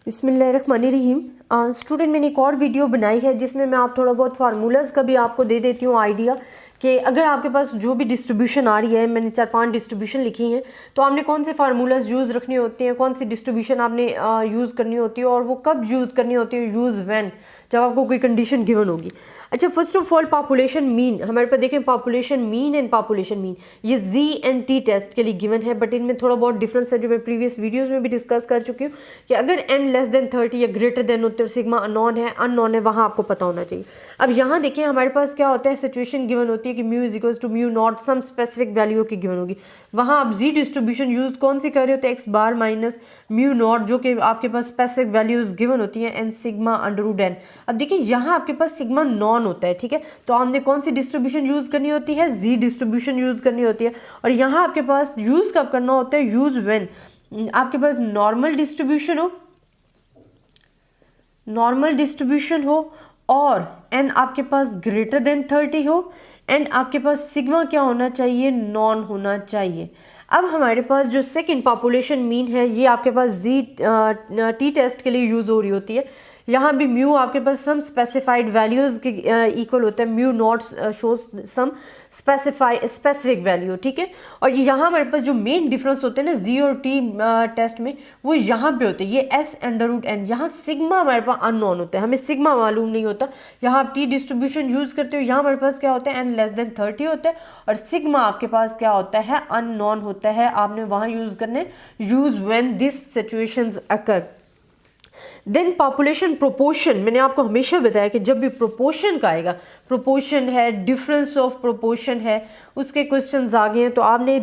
बिस्मिल्लाहिर्रहमानिर्रहीम। स्टूडेंट मैंने एक और वीडियो बनाई है जिसमें मैं आप थोड़ा बहुत फार्मूलाज का भी आपको दे देती हूँ आइडिया कि अगर आपके पास जो भी डिस्ट्रीब्यूशन आ रही है, मैंने 4-5 डिस्ट्रीब्यूशन लिखी हैं, तो आपने कौन से फार्मूलाज यूज़ रखने होते हैं, कौन सी डिस्ट्रीब्यूशन आपने यूज़ करनी होती है और वो कब यूज़ करनी होती है, यूज़ व्हेन, जब आपको कोई कंडीशन गिवन होगी। अच्छा, first of all population mean हमारे पास देखें, population mean and population mean ये जी&टी टेस्ट के लिए गिवन है, बट इनमें थोड़ा बहुत डिफरेंस है जो मैं प्रीवियस वीडियोज़ में भी डिस्कस कर चुकी हूँ कि अगर n लेस देन 30 या ग्रेटर देन होते हैं, सिग्मा अननोन है, वहाँ आपको पता होना चाहिए। अब यहाँ देखिए हमारे पास क्या होता है, सिचुएशन गिवन होती है कि mu is equals to mu not some specific value की गिवन होगी। वहाँ आप जी डिस्ट्रीब्यूशन यूज कौन सी कर रहे होते हैं, एक्स बार माइनस म्यू नॉट, जो कि आपके पास स्पेसिफिक वैल्यूज गिवन होती हैं, एन सिग्मा अंडर n। अब देखिए यहाँ आपके पास सिग्मा नॉन होता है, ठीक है, तो हमने कौन सी डिस्ट्रीब्यूशन यूज करनी होती है, जी डिस्ट्रीब्यूशन यूज करनी होती है। और यहाँ आपके पास यूज कब करना होता है, यूज व्हेन आपके पास नॉर्मल डिस्ट्रीब्यूशन हो और एन आपके पास ग्रेटर देन 30 हो एंड आपके पास सिग्मा क्या होना चाहिए, नॉन होना चाहिए। अब हमारे पास जो सेकंड पॉपुलेशन मीन है ये आपके पास जी टी टेस्ट के लिए यूज़ हो रही होती है। यहाँ भी म्यू आपके पास सम स्पेसिफाइड वैल्यूज़ के इक्वल होता है, mu not shows some specific value, ठीक है। और यहाँ हमारे पास जो मेन डिफरेंस होते हैं ना जी और टी टेस्ट में, वो यहाँ पे होते हैं, ये एस अंडर रूट एन। यहाँ सिग्मा हमारे पास अननोन होता है, हमें सिग्मा मालूम नहीं होता। यहाँ आप टी डिस्ट्रीब्यूशन यूज़ करते हो, यहाँ हमारे पास क्या होता है, एन लेस देन 30 होता है और सिग्मा आपके पास क्या होता है, अननोन होता है। आपने वहाँ यूज़ करने, use when this situations occur. Then population proportion, मैंने आपको हमेशा बताया कि जब भी प्रोपोर्शन का आएगा, प्रोपोर्शन है, डिफरेंस ऑफ प्रोपोर्शन है, उसके क्वेश्चंस आ गए हैं, तो आपने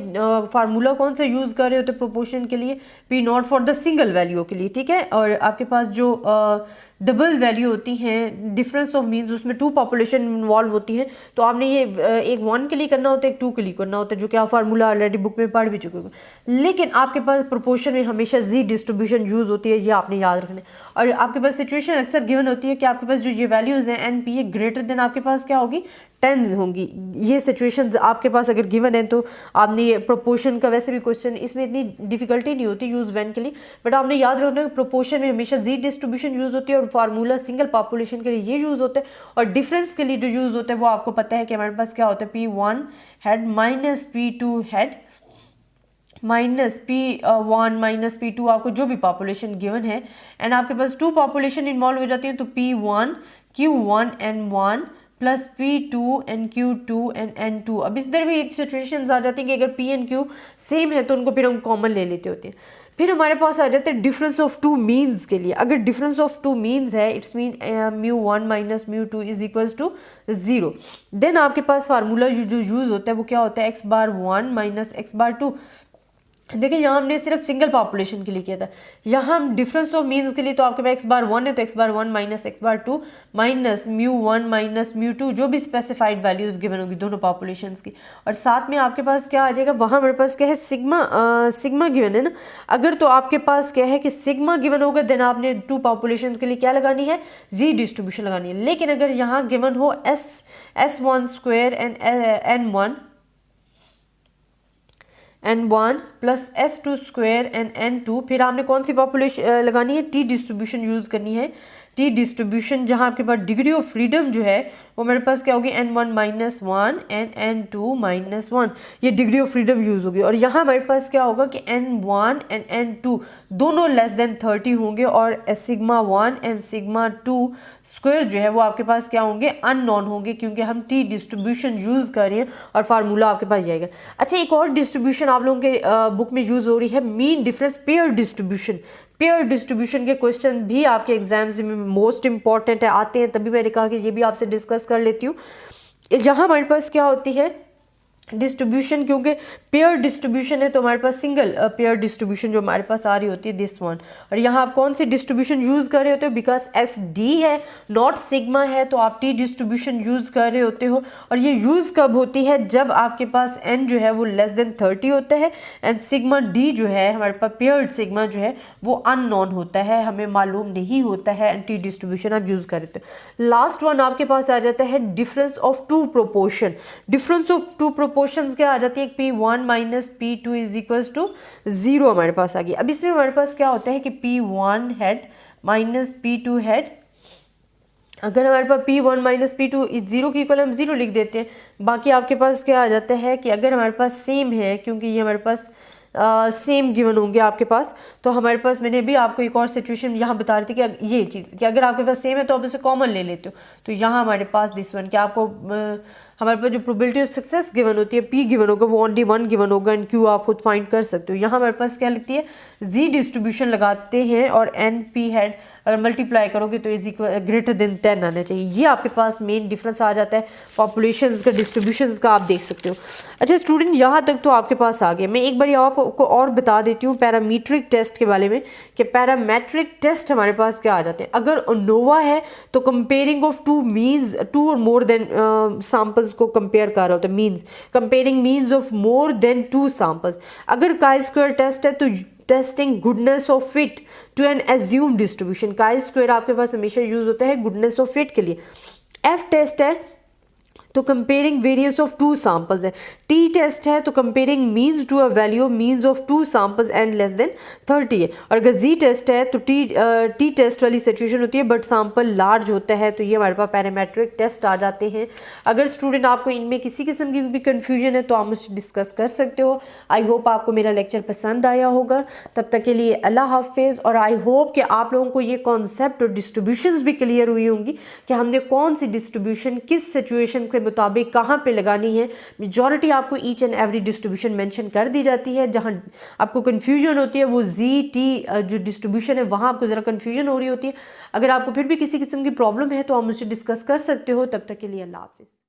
फार्मूला कौन सा यूज़ कर रहे होते प्रोपोर्शन के लिए, P not for the single value के लिए, ठीक है। और आपके पास जो डबल वैल्यू होती हैं, डिफरेंस ऑफ मीन्स, उसमें 2 पॉपुलेशन इन्वॉल्व होती हैं, तो आपने ये एक 1 के लिए करना होता है, एक 2 के लिए करना होता है, जो कि आप फार्मूला ऑलरेडी बुक में पढ़ भी चुके हो। लेकिन आपके पास प्रोपोर्शन में हमेशा जी डिस्ट्रीब्यूशन यूज़ होती है, ये आपने याद रखना है। और आपके पास सिचुएशन अक्सर गिवन होती है कि आपके पास जो ये वैल्यूज़ हैं एन पी, ये ग्रेटर देन आपके पास क्या होगी, 10 होंगी। ये सिचुएशंस आपके पास अगर गिवन है तो आपने ये प्रोपोर्शन का, वैसे भी क्वेश्चन इसमें इतनी डिफिकल्टी नहीं होती यूज़ व्हेन के लिए, बट आपने याद रखना है प्रोपोर्शन में हमेशा जी डिस्ट्रीब्यूशन यूज़ होती है और फार्मूला सिंगल पॉपुलेशन के लिए ये यूज़ होता है। और डिफरेंस के लिए जो यूज़ होता है वो आपको पता है कि हमारे पास क्या होता है, P1 head minus P2 head minus P1 minus P2, आपको जो भी पॉपुलेशन गिवन है एंड आपके पास 2 पॉपुलेशन इन्वॉल्व हो जाती है, तो P1 Q1 N1 plus P2 and Q2 and N2। अब इस तरह भी एक सिचुएशंस आ जाती है कि अगर P एंड Q सेम है तो उनको फिर हम कॉमन ले लेते होते हैं। फिर हमारे पास आ जाते हैं डिफरेंस ऑफ 2 मीन्स के लिए। अगर डिफरेंस ऑफ 2 मीन्स है, it's mean μ1 minus μ2 is equals to 0। Then आपके पास फार्मूला जो यूज़ होता है वो क्या होता है, एक्स बार 1 माइनस एक्स बार 2। देखिए यहाँ हमने सिर्फ सिंगल पॉपुलेशन के लिए किया था, यहाँ हम डिफरेंस ऑफ मीन्स के लिए, तो आपके पास एक्स बार 1 है तो एक्स बार 1 माइनस एक्स बार 2 माइनस μ1 माइनस μ2, जो भी स्पेसिफाइड वैल्यूज गिवन होगी दोनों पॉपुलेशंस की। और साथ में आपके पास क्या आ जाएगा, वहाँ हमारे पास क्या है, सिग्मा गिवन है ना। अगर तो आपके पास क्या है कि सिग्मा गिवन होगा, देन आपने 2 पॉपुलेशंस के लिए क्या लगानी है, जी डिस्ट्रीब्यूशन लगानी है। लेकिन अगर यहाँ गिवन हो S1 square and N1 plus S2 square and N2, फिर आपने कौन सी पॉपुलेशन लगानी है, टी डिस्ट्रीब्यूशन यूज़ करनी है। टी डिस्ट्रीब्यूशन जहाँ आपके पास डिग्री ऑफ फ्रीडम जो है वो मेरे पास क्या होगी, N1 minus 1 and N2 minus 1, ये डिग्री ऑफ फ्रीडम यूज़ होगी। और यहाँ हमारे पास क्या होगा कि N1 एंड N2 दोनों लेस देन 30 होंगे और सिग्मा 1 एंड सिग्मा 2 स्क्वायर जो है वो आपके पास क्या होंगे, अननोन होंगे, क्योंकि हम टी डिस्ट्रीब्यूशन यूज़ कर रहे हैं और फार्मूला आपके पास जाएगा। अच्छा, एक और डिस्ट्रीब्यूशन आप लोगों के बुक में यूज़ हो रही है, mean difference pair distribution. Pair distribution के क्वेश्चन भी आपके एग्जाम्स में मोस्ट इंपॉर्टेंट है, आते हैं, तभी मैंने कहा कि ये भी आपसे डिस्कस कर लेती हूँ। यहाँ हमारे पास क्या होती है डिस्ट्रीब्यूशन, क्योंकि पेयर डिस्ट्रीब्यूशन है तो हमारे पास सिंगल पेयर डिस्ट्रीब्यूशन जो हमारे पास आ रही होती है, दिस वन। और यहाँ आप कौन सी डिस्ट्रीब्यूशन यूज़ कर रहे होते हो, बिकॉज एस डी है नॉट सिग्मा है, तो आप टी डिस्ट्रीब्यूशन यूज़ कर रहे होते हो। और ये यूज़ कब होती है, जब आपके पास एन जो है वो लेस देन 30 होता है एंड सिग्मा डी जो है हमारे पास पेयर्ड सिग्मा जो है वो अननोन होता है, हमें मालूम नहीं होता है, एंड टी डिस्ट्रीब्यूशन आप यूज़ कर रहे हो। लास्ट वन आपके पास आ जाता है difference of 2 proportion. Difference of 2 proportions क्या आ जाती है, P1 minus P2 is equals to 0 हमारे पास आ गई। अब इसमें हमारे पास क्या होता है कि P1 head minus P2 head. अगर हमारे पास P1 माइनस P2 इस जीरो की इक्वल हम जीरो लिख देते हैं। बाकी आपके पास क्या आ जाता है कि अगर हमारे पास सेम है, क्योंकि ये हमारे पास सेम गिवन होंगे आपके पास, तो हमारे पास, मैंने भी आपको एक और सिचुएशन यहाँ बता रही थी कि ये चीज़ कि अगर आपके पास सेम है तो आप उसे कॉमन ले लेते हो। तो यहाँ हमारे पास दिस वन, कि आपको हमारे पास जो प्रोबेबिलिटी ऑफ सक्सेस गिवन होती है, P गिवन होगा, वो ओनली 1 गिवन होगा, एंड Q आप खुद फाइंड कर सकते हो। यहाँ हमारे पास क्या लिखती है, Z डिस्ट्रीब्यूशन लगाते हैं और NP हेड अगर मल्टीप्लाई करोगे तो इज इक्वल ग्रेटर देन 10 आना चाहिए। ये आपके पास मेन डिफरेंस आ जाता है पॉपुलेशंस का, डिस्ट्रीब्यूशंस का, आप देख सकते हो। अच्छा स्टूडेंट, यहाँ तक तो आपके पास आ गया। मैं एक बार आपको और बता देती हूँ पैरामीट्रिक टेस्ट के बारे में, कि पैरामीट्रिक टेस्ट हमारे पास क्या आ जाते हैं। अगर नोवा है तो comparing of two means, two और मोर देन सैम्पल्स को कंपेयर कर रहा होता है, means comparing means of more than 2 samples. अगर काई स्क्वायर टेस्ट है तो testing goodness of fit to an assumed distribution. Chi square आपके पास हमेशा यूज होता है गुडनेस ऑफ फिट के लिए। एफ टेस्ट है तो कंपेयरिंग वेरियंस ऑफ 2 सैम्पल्स है। टी टेस्ट है तो comparing means to a value means of 2 samples and less than 30 है। और अगर जी टेस्ट है तो टी टेस्ट वाली सिचुएशन होती है बट सैम्पल लार्ज होता है, तो ये हमारे पास पैरामीट्रिक टेस्ट आ जाते हैं। अगर स्टूडेंट आपको इनमें किसी किस्म की भी कन्फ्यूजन है तो आप मुझसे डिस्कस कर सकते हो। आई होप आपको मेरा लेक्चर पसंद आया होगा। तब तक के लिए अल्लाह हाफिज़, और आई होप कि आप लोगों को ये कॉन्सेप्ट और डिस्ट्रीब्यूशंस भी क्लियर हुई होंगी कि हमने कौन सी डिस्ट्रीब्यूशन किस सिचुएशन के मुताबिक कहाँ पे लगानी है। मेजॉरिटी आपको each and every distribution mention कर दी जाती है। जहाँ आपको कन्फ्यूजन होती है वो जी टी जो डिस्ट्रीब्यूशन है वहाँ आपको ज़रा कन्फ्यूजन हो रही होती है। अगर आपको फिर भी किसी किस्म की प्रॉब्लम है तो आप मुझसे डिस्कस कर सकते हो। तब तक के लिए अल्लाह हाफिज़।